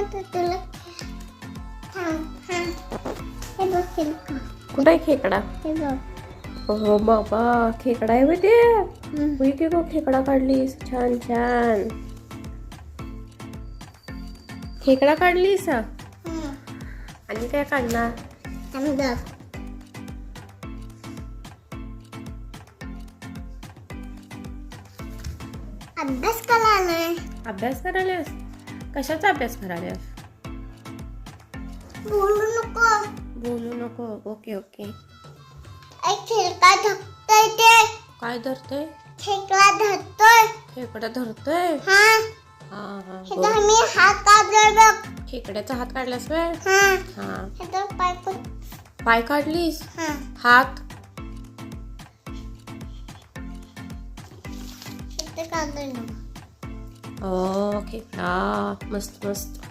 तुला हे बघ खेकडा. कुठं आहे खेकडा? हे बघ. हो बाबा, खेकडा आहे ते. की गो खेकडा काढलीस, छान छान. खेकडा काढलीस आणि काय काढणार? अभ्यास करायला. अभ्यास करायलास? कशाचा अभ्यास करायलास? बोलू नको. बोलू नको. Okay okay. एक खेकडा धरतोय ते. काय धरतोय? खेकडा धरतोय. खेकडा धरतोय? हा. हा हा. हे तर मी हात काढलोय बघ. खेकड्याचा हात काढलास व्हय? हा. हा. हे तर पाय पण. पाय काढलीस? हा. हात? हे तर काढलोय ना. ओ खेकडा, मस्त मस्त.